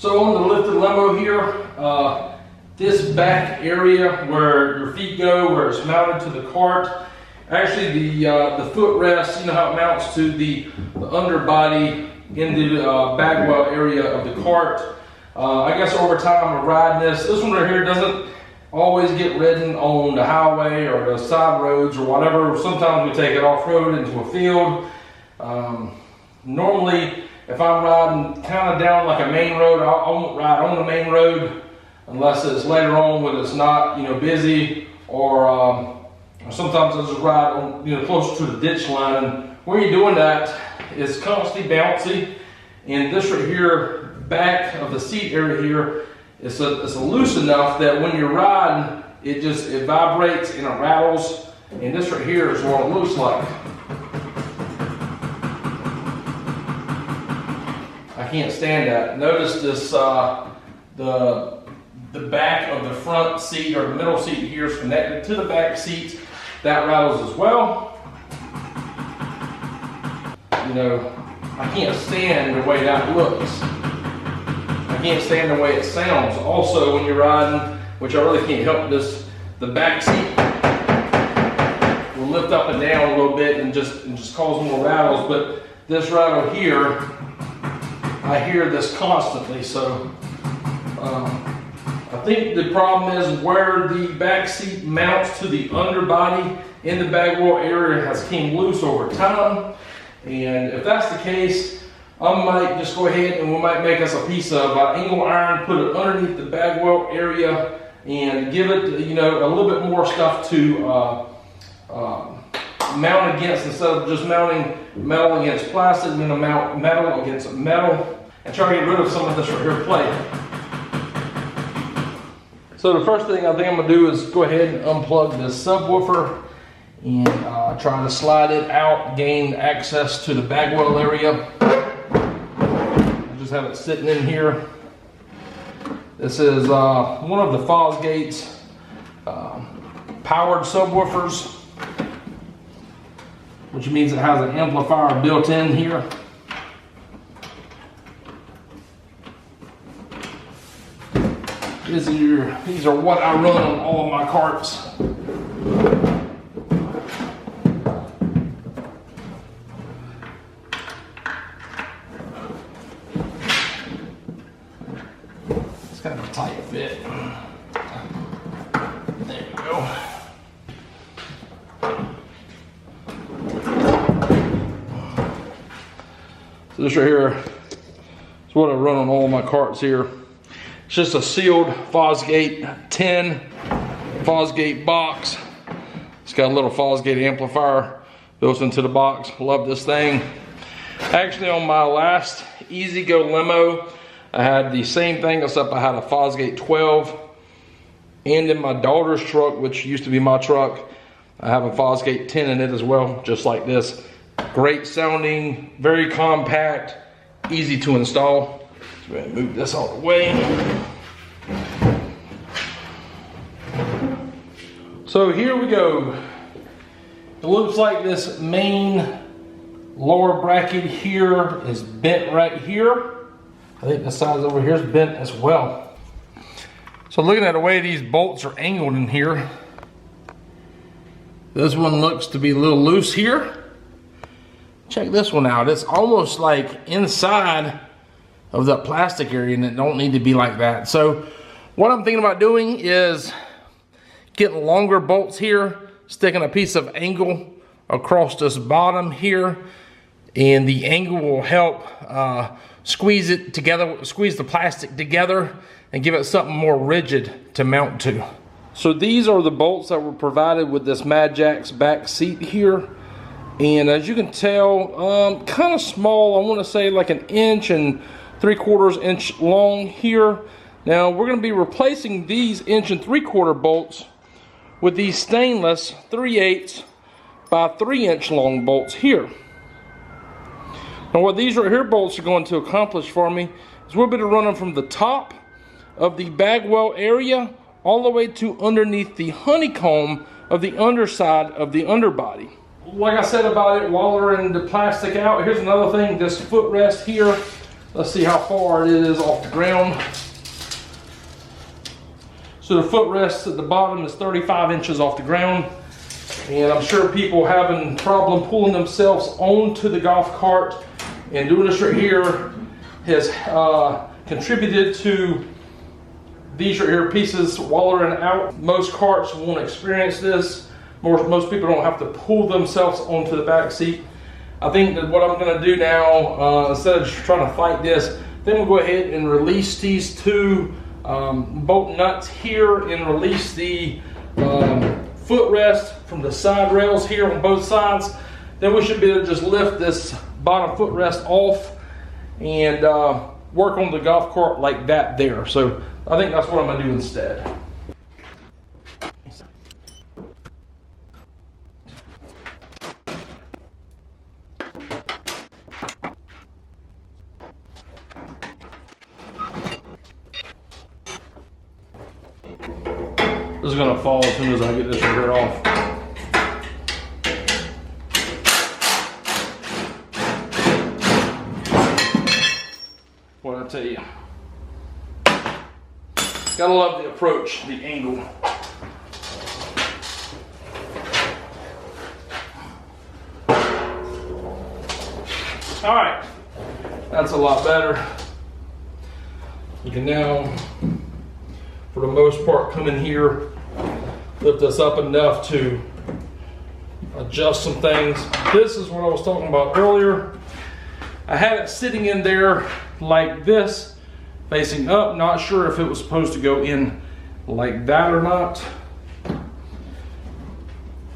So on the lifted limo here, this back area where your feet go, where it's mounted to the cart, actually the footrest, you know how it mounts to the underbody in the back well area of the cart. I guess over time of riding this one right here doesn't always get ridden on the highway or the side roads or whatever. Sometimes we take it off-road into a field. Normally, if I'm riding kind of down like a main road, I won't ride on the main road unless it's later on when it's not, you know, busy, or sometimes I'll just ride on, you know, closer to the ditch line. And when you're doing that, it's constantly bouncy. And this right here, back of the seat area here, it's loose enough that when you're riding, it vibrates and it rattles. And this right here is what it looks like. I can't stand that. Notice this, the back of the front seat or the middle seat here is connected to the back seat. That rattles as well. You know, I can't stand the way that looks. I can't stand the way it sounds. Also, when you're riding, which I really can't help this, the back seat will lift up and down a little bit and just cause more rattles. But this rattle here, I hear this constantly. So I think the problem is where the back seat mounts to the underbody in the bag wheel area has came loose over time. And if that's the case, I might just go ahead and we might make us a piece of angle iron, put it underneath the bag wheel area, and give it, you know, a little bit more stuff to mount against, instead of just mounting metal against plastic. I'm going to mount metal against metal and try to get rid of some of this right here plate. So the first thing I think I'm going to do is go ahead and unplug this subwoofer and try to slide it out, gain access to the bag wheel area. I just have it sitting in here. This is one of the Fabricating powered subwoofers, which means it has an amplifier built in here. These are what I run on all of my carts. It's kind of a tight fit. There you go. So this right here is what I run on all of my carts here. It's just a sealed Fabricating tin, Fabricating box. It's got a little Fabricating amplifier built into the box. Love this thing. Actually, on my last E-Z-Go limo, I had the same thing, except I had a Fabricating 12. And in my daughter's truck, which used to be my truck, I have a Fabricating 10 in it as well, just like this. Great sounding, very compact, easy to install. So we're gonna move this out of the way. So here we go. It looks like this main lower bracket here is bent right here. I think the size over here is bent as well. So looking at the way these bolts are angled in here, this one looks to be a little loose here. Check this one out. It's almost like inside of the plastic area, and it don't need to be like that. So what I'm thinking about doing is getting longer bolts here, sticking a piece of angle across this bottom here, and the angle will help squeeze it together, squeeze the plastic together and give it something more rigid to mount to. So these are the bolts that were provided with this Mad Jack's back seat here. And as you can tell, kind of small. I want to say like 1 3/4 inch long here. Now we're going to be replacing these 1 3/4 bolts with these stainless 3/8 by 3 inch long bolts here. Now what these right here bolts are going to accomplish for me is we'll be able to run them from the top of the bag well area all the way to underneath the honeycomb of the underside of the underbody. Like I said about it while we're in the plastic out, here's another thing. This footrest here Let's see how far it is off the ground. So the footrest at the bottom is 35 inches off the ground. And I'm sure people having problem pulling themselves onto the golf cart, and doing this right here has contributed to these right here pieces wallowing out. Most carts won't experience this. Most people don't have to pull themselves onto the back seat. I think that what I'm going to do now, instead of just trying to fight this, then we'll go ahead and release these two bolt nuts here and release the footrest from the side rails here on both sides. Then we should be able to just lift this bottom footrest off and work on the golf cart like that there. So I think that's what I'm going to do instead. This is going to fall as soon as I get this right here off. What I tell you. Gotta love the approach, the angle. All right, that's a lot better. You can now, for the most part, come in here, lift this up enough to adjust some things. This is what I was talking about earlier. I had it sitting in there like this, facing up. Not sure if it was supposed to go in like that or not. And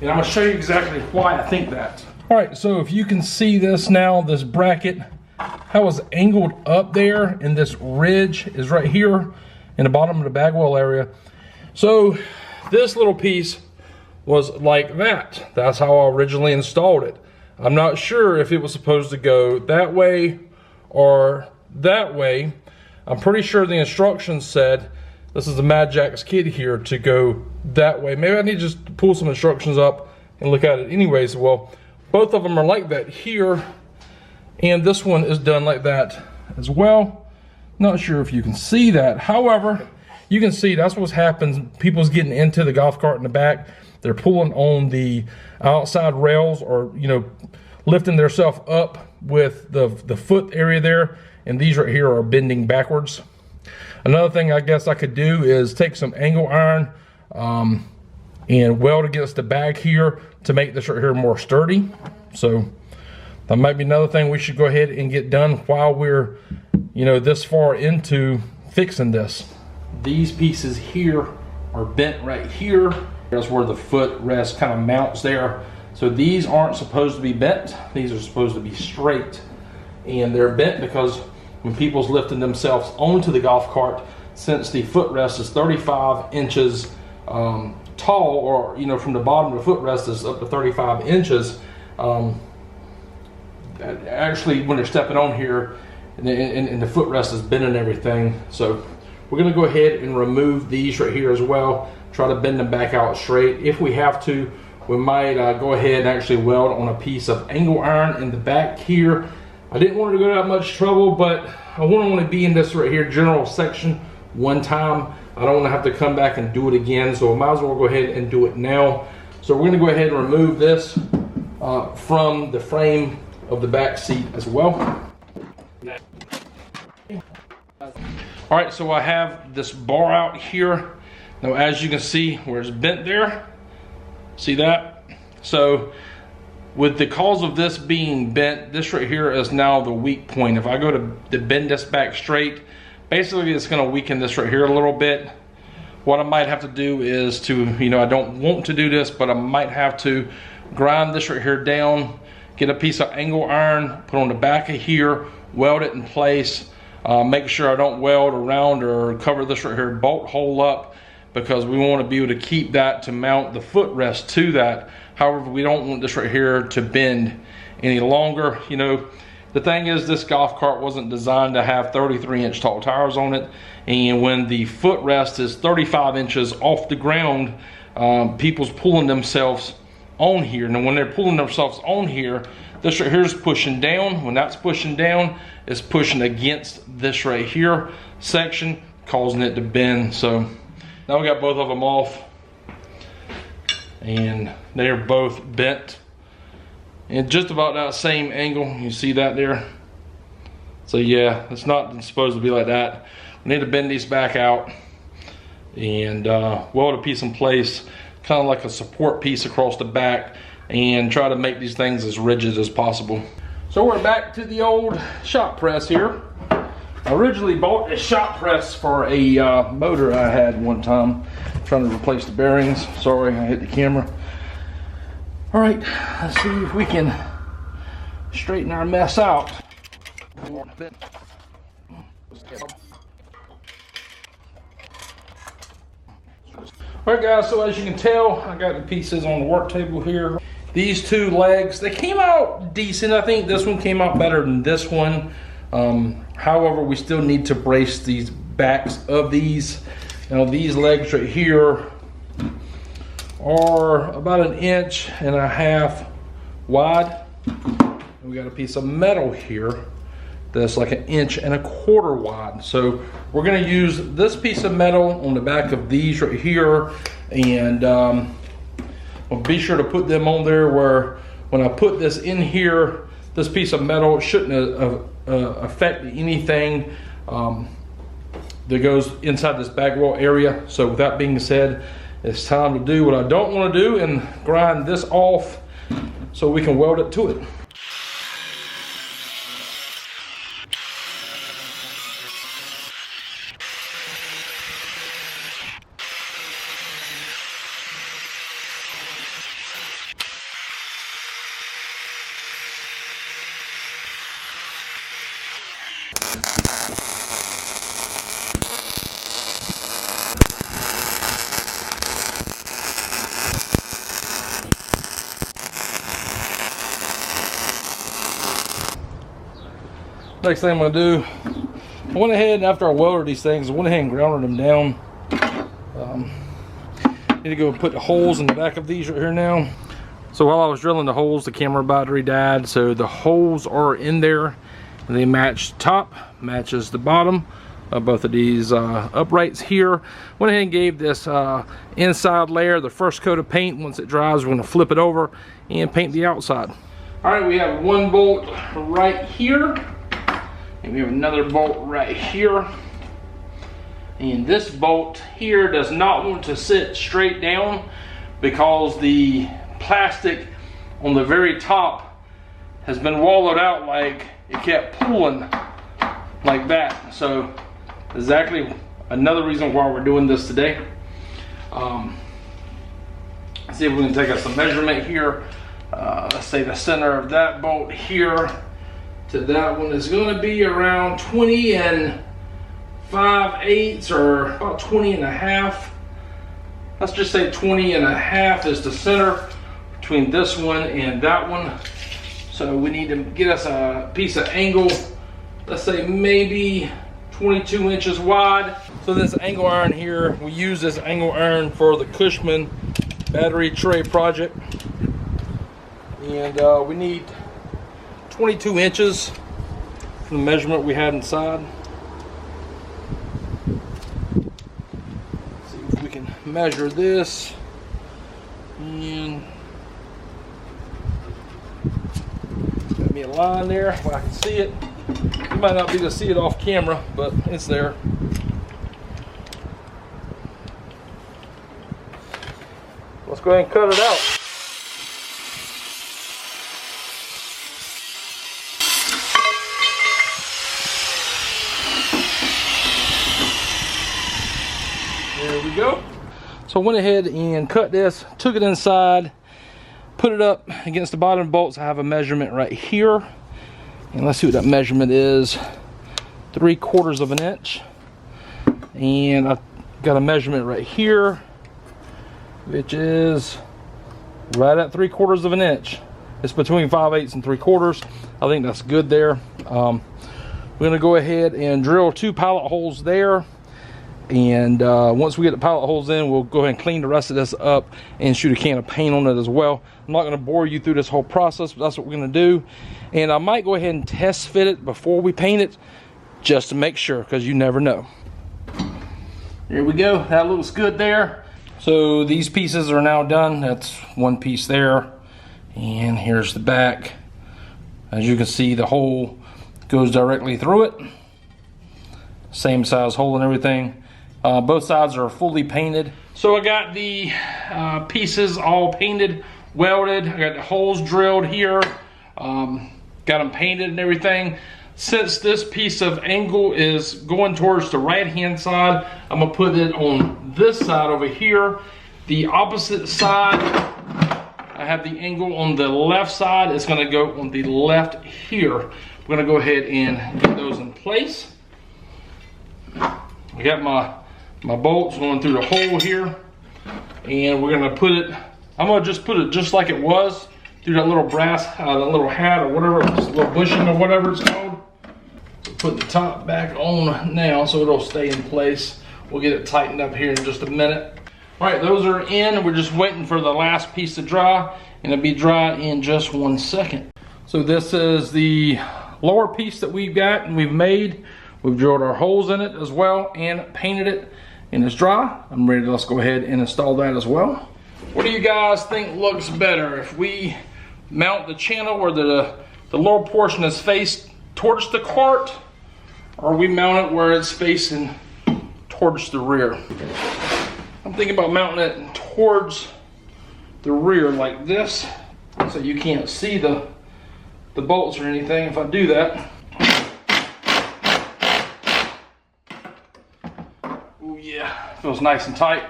I'm going to show you exactly why I think that. All right, so if you can see this now, this bracket, how it's angled up there, and this ridge is right here in the bottom of the bagwell area. So this little piece was like that. That's how I originally installed it. I'm not sure if it was supposed to go that way or that way. I'm pretty sure the instructions said, this is the Mad Jack's kit here, to go that way. Maybe I need to just pull some instructions up and look at it anyways. Well, both of them are like that here, and this one is done like that as well. Not sure if you can see that. However, you can see that's what's happened. People's getting into the golf cart in the back. They're pulling on the outside rails, or, you know, lifting themselves up with the foot area there, and these right here are bending backwards. Another thing I guess I could do is take some angle iron and weld against the bag here to make this right here more sturdy. So that might be another thing we should go ahead and get done while we're, you know, this far into fixing this. These pieces here are bent right here. That's where the foot rest kind of mounts there. So these aren't supposed to be bent. These are supposed to be straight. And they're bent because when people's lifting themselves onto the golf cart, since the footrest is 35 inches tall, or, you know, from the bottom of the footrest is up to 35 inches, actually when they're stepping on here, and the footrest is bending everything. So we're going to go ahead and remove these right here as well. Try to bend them back out straight. If we have to, we might go ahead and actually weld on a piece of angle iron in the back here. I didn't want to go to that much trouble, but I wouldn't want to be in this right here general section one time. I don't want to have to come back and do it again, so I might as well go ahead and do it now. So we're going to go ahead and remove this from the frame of the back seat as well. All right, so I have this bar out here. Now, as you can see where it's bent there, see that? So with the cause of this being bent, this right here is now the weak point. If I go to bend this back straight, basically it's going to weaken this right here a little bit. What I might have to do is to, you know, I don't want to do this, but I might have to grind this right here down, get a piece of angle iron, put on the back of here, weld it in place, make sure I don't weld around or cover this right here bolt hole up, because we want to be able to keep that to mount the footrest to that. However, we don't want this right here to bend any longer. You know, the thing is, this golf cart wasn't designed to have 33-inch tall tires on it, and when the footrest is 35 inches off the ground, people's pulling themselves on here. Now when they're pulling themselves on here, This right here is pushing down. When that's pushing down, it's pushing against this right here section, causing it to bend. So now we got both of them off, and they are both bent in just about that same angle. You see that there? So yeah, it's not supposed to be like that. We need to bend these back out and weld a piece in place, kind of like a support piece across the back, and try to make these things as rigid as possible. So we're back to the old shop press here. I originally bought a shop press for a motor I had one time, trying to replace the bearings. Sorry, I hit the camera. All right, let's see if we can straighten our mess out. Alright guys, so as you can tell, I got the pieces on the work table here. These two legs, they came out decent. I think this one came out better than this one. However, we still need to brace these backs of these. Now these legs right here are about 1.5 inches wide. And we got a piece of metal here that's like 1.25 inches wide. So we're going to use this piece of metal on the back of these right here, and we'll be sure to put them on there where when I put this in here, this piece of metal shouldn't affect anything that goes inside this bag wall area. So with that being said, it's time to do what I don't want to do and grind this off so we can weld it to it. Next thing I'm going to do, I went ahead, after I welded these things, I went ahead and grounded them down. Need to go put the holes in the back of these right here now. So while I was drilling the holes, the camera battery died, so the holes are in there. And they match the top, matches the bottom of both of these uprights here. Went ahead and gave this inside layer the first coat of paint. Once it dries, we're going to flip it over and paint the outside. All right, we have one bolt right here. And we have another bolt right here. And this bolt here does not want to sit straight down because the plastic on the very top has been wallowed out, like it kept pulling like that. So exactly another reason why we're doing this today. Let's see if we can take us a measurement here. Let's say the center of that bolt here to that one is going to be around 20 5/8 or about 20 1/2. Let's just say 20 1/2 is the center between this one and that one. So we need to get us a piece of angle, let's say maybe 22 inches wide. So this angle iron here, we use this angle iron for the Cushman battery tray project. And we need 22 inches from the measurement we had inside. See if we can measure this. And got me a line there where I can see it. You might not be able to see it off camera, but it's there. Let's go ahead and cut it out. There we go. So I went ahead and cut this, took it inside, put it up against the bottom bolts. I have a measurement right here. And let's see what that measurement is. 3/4 inch. And I got a measurement right here, which is right at 3/4 inch. It's between 5/8 and 3/4. I think that's good there. We're gonna go ahead and drill 2 pilot holes there. And once we get the pilot holes in, we'll go ahead and clean the rest of this up and shoot a can of paint on it as well. I'm not going to bore you through this whole process, but that's what we're going to do. And I might go ahead and test fit it before we paint it, just to make sure, because you never know. Here we go. That looks good there. So these pieces are now done. That's one piece there. And here's the back. As you can see, the hole goes directly through it. Same size hole and everything. Both sides are fully painted. So I got the pieces all painted, welded. I got the holes drilled here. Got them painted and everything. Since this piece of angle is going towards the right hand side, I'm gonna put it on this side over here. The opposite side, I have the angle on the left side. It's gonna go on the left here. We're gonna go ahead and get those in place. I got my bolts going through the hole here, and we're gonna put it, I'm gonna just put it just like it was through that little brass, that little hat or whatever, this little bushing or whatever it's called. So put the top back on now so it'll stay in place. We'll get it tightened up here in just a minute. All right, those are in. We're just waiting for the last piece to dry, and it'll be dry in just 1 second. So this is the lower piece that we've got and we've made. We've drilled our holes in it as well and painted it, and it's dry. I'm ready to, let's go ahead and install that as well. What do you guys think looks better? If we mount the channel where the lower portion is faced towards the cart, or we mount it where it's facing towards the rear? I'm thinking about mounting it towards the rear like this, so you can't see the bolts or anything if I do that. Oh yeah, feels nice and tight.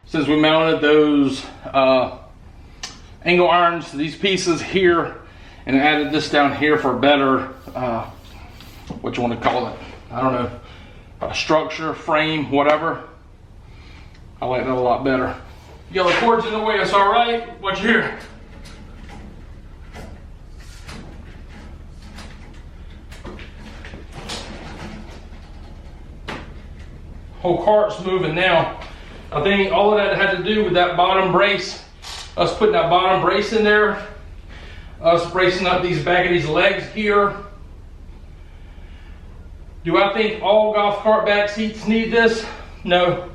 Since we mounted those angle irons to these pieces here and added this down here for a better, what you want to call it, I don't know, a structure, frame, whatever. I like that a lot better. Yellow cord's in the way, it's all right. What you hear? Whole cart's moving now. I think all of that had to do with that bottom brace, us putting that bottom brace in there, us bracing up these back of these legs here. Do I think all golf cart back seats need this? No.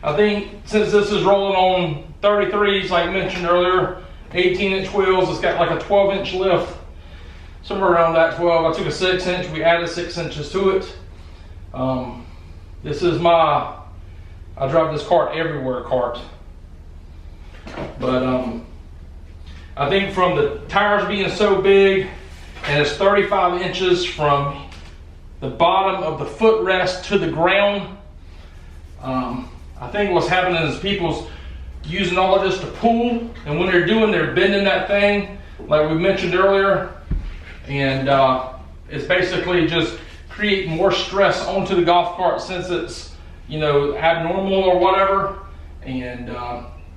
I think since this is rolling on 33s, like mentioned earlier, 18-inch wheels, it's got like a 12-inch lift, somewhere around that 12. I took a 6-inch, we added 6 inches to it. This is my, I drive this cart everywhere cart. But I think from the tires being so big, and it's 35 inches from the bottom of the footrest to the ground, I think what's happening is people's using all of this to pull, and when they're doing, they're bending that thing like we mentioned earlier, and it's basically just creating more stress onto the golf cart since it's, you know, abnormal or whatever. And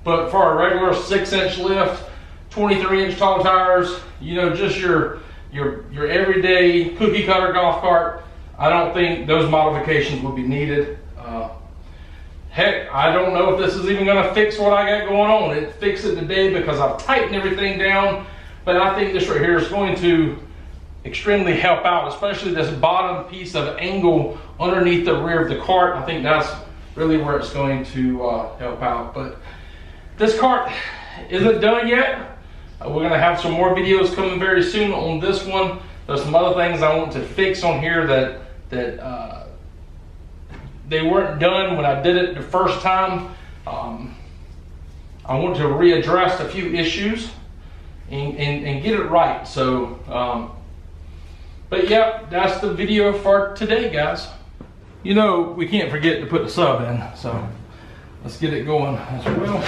but for a regular 6-inch lift, 23-inch tall tires, you know, just your everyday cookie cutter golf cart, I don't think those modifications would be needed. Heck, I don't know if this is even going to fix what I got going on. It fixed it today because I've tightened everything down, but I think this right here is going to extremely help out, especially this bottom piece of angle underneath the rear of the cart. I think that's really where it's going to help out. But this cart isn't done yet. We're going to have some more videos coming very soon on this one. There's some other things I want to fix on here that they weren't done when I did it the first time. I want to readdress a few issues and get it right. So, but yeah, that's the video for today, guys. You know, we can't forget to put the sub in, so let's get it going as well.